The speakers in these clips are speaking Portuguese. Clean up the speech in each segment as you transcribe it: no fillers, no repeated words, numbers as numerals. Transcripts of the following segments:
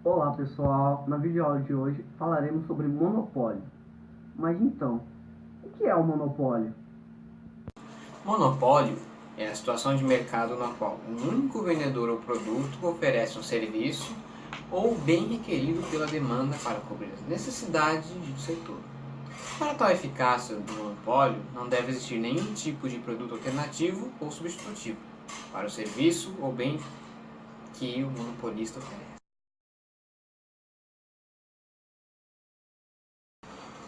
Olá pessoal, na videoaula de hoje falaremos sobre monopólio. Mas então, o que é o monopólio? Monopólio é a situação de mercado na qual um único vendedor ou produto oferece um serviço ou bem requerido pela demanda para cobrir as necessidades do setor. Para tal eficácia do monopólio, não deve existir nenhum tipo de produto alternativo ou substitutivo para o serviço ou bem que o monopolista oferece.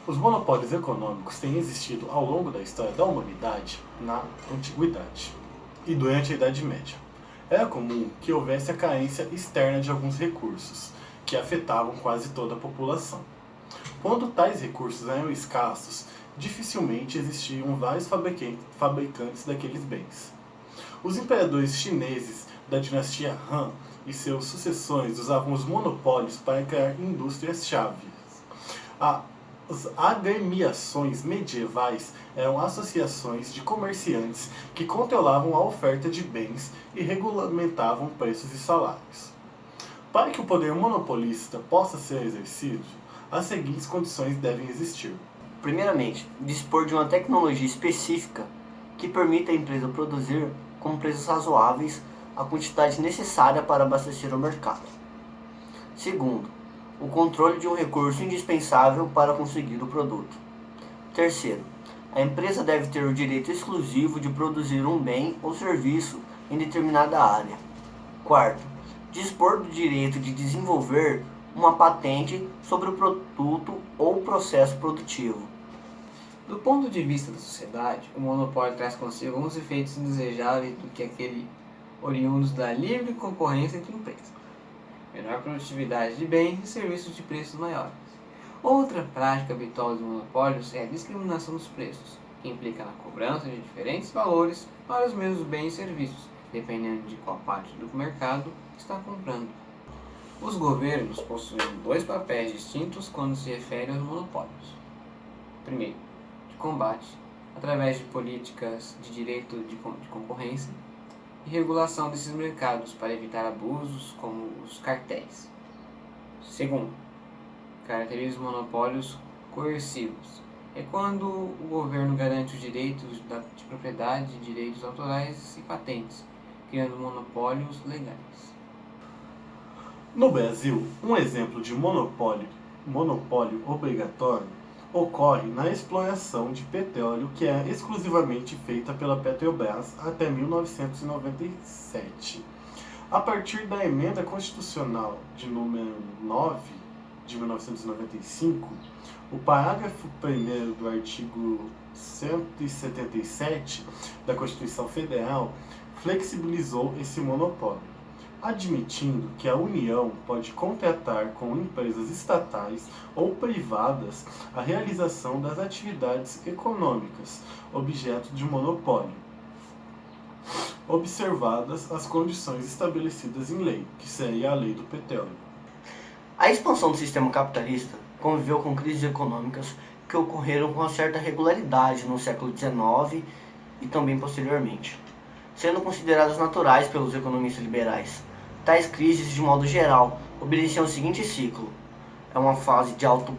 Os monopólios econômicos têm existido ao longo da história da humanidade na Antiguidade e durante a Idade Média. Era comum que houvesse a carência externa de alguns recursos, que afetavam quase toda a população. Quando tais recursos eram escassos, dificilmente existiam vários fabricantes daqueles bens. Os imperadores chineses da dinastia Han e seus sucessores usavam os monopólios para criar indústrias-chave. As agremiações medievais eram associações de comerciantes que controlavam a oferta de bens e regulamentavam preços e salários. Para que o poder monopolista possa ser exercido, as seguintes condições devem existir. Primeiramente, dispor de uma tecnologia específica que permita à empresa produzir com preços razoáveis a quantidade necessária para abastecer o mercado. Segundo, o controle de um recurso indispensável para conseguir o produto. Terceiro, a empresa deve ter o direito exclusivo de produzir um bem ou serviço em determinada área. Quarto, dispor do direito de desenvolver uma patente sobre o produto ou processo produtivo. Do ponto de vista da sociedade, o monopólio traz consigo alguns efeitos indesejáveis do que aquele oriundos da livre concorrência entre empresas. Menor produtividade de bens e serviços de preços maiores. Outra prática habitual dos monopólios é a discriminação dos preços, que implica na cobrança de diferentes valores para os mesmos bens e serviços, dependendo de qual parte do mercado está comprando. Os governos possuem dois papéis distintos quando se refere aos monopólios. Primeiro, de combate, através de políticas de direito de concorrência, e regulação desses mercados para evitar abusos como os cartéis. Segundo, caracteriza os monopólios coercivos. É quando o governo garante os direitos de propriedade, direitos autorais e patentes, criando monopólios legais. No Brasil, um exemplo de monopólio obrigatório ocorre na exploração de petróleo que é exclusivamente feita pela Petrobras até 1997. A partir da Emenda Constitucional de número 9 de 1995, o parágrafo 1º do artigo 177 da Constituição Federal flexibilizou esse monopólio, admitindo que a União pode contratar com empresas estatais ou privadas a realização das atividades econômicas, objeto de monopólio, observadas as condições estabelecidas em lei, que seria a lei do petróleo. A expansão do sistema capitalista conviveu com crises econômicas que ocorreram com uma certa regularidade no século XIX e também posteriormente, sendo consideradas naturais pelos economistas liberais. Tais crises, de modo geral, obedeciam ao seguinte ciclo: é uma fase de alto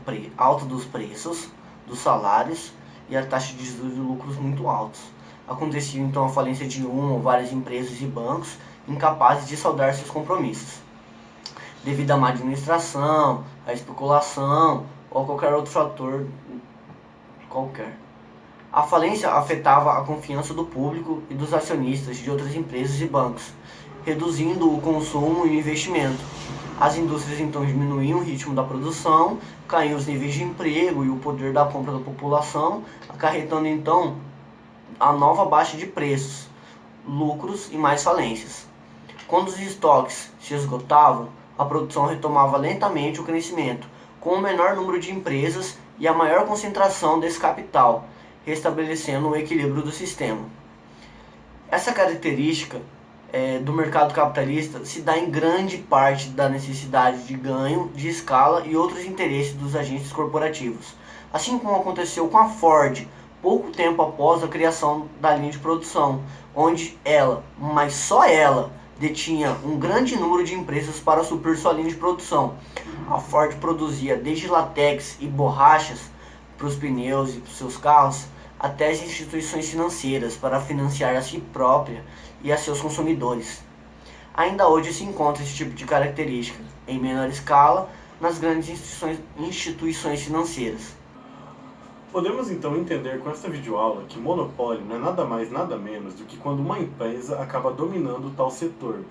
dos preços, dos salários e a taxa de juros de lucros muito altos. Acontecia então a falência de uma ou várias empresas e bancos incapazes de saldar seus compromissos, devido à má administração, à especulação ou a qualquer outro fator qualquer. A falência afetava a confiança do público e dos acionistas de outras empresas e bancos, reduzindo o consumo e o investimento. As indústrias então diminuíam o ritmo da produção, caíam os níveis de emprego e o poder da compra da população, acarretando então a nova baixa de preços, lucros e mais falências. Quando os estoques se esgotavam, a produção retomava lentamente o crescimento, com o menor número de empresas e a maior concentração desse capital, restabelecendo o equilíbrio do sistema. Essa característica do mercado capitalista se dá em grande parte da necessidade de ganho de escala e outros interesses dos agentes corporativos, assim como aconteceu com a Ford pouco tempo após a criação da linha de produção, onde ela, mas só ela, detinha um grande número de empresas para suprir sua linha de produção. A Ford produzia desde látex e borrachas para os pneus e para os seus carros, até as instituições financeiras para financiar a si própria e a seus consumidores. Ainda hoje se encontra esse tipo de característica, em menor escala, nas grandes instituições financeiras. Podemos então entender com esta videoaula que monopólio não é nada mais nada menos do que quando uma empresa acaba dominando tal setor,